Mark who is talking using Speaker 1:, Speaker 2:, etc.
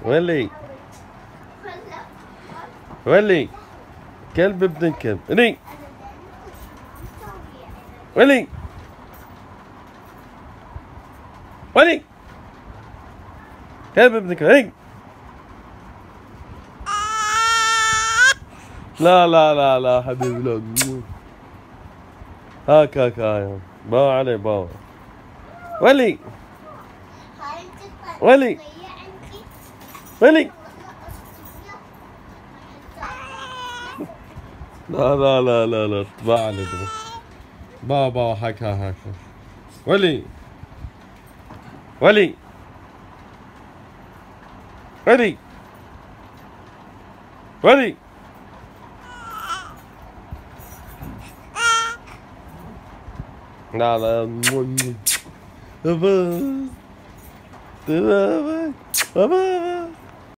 Speaker 1: ولي ولي كلب ابن كلب. ولي ولي ولي كلب ابن كلب. لا لا لا لا حبيبي لا. هاك هاك هاي باو علي باو. ولي ولي ولي لا لا لا لا لا طبع علي باو باو هاك هاك. ولي ولي ولي ولي لا لا بابا بابا بابا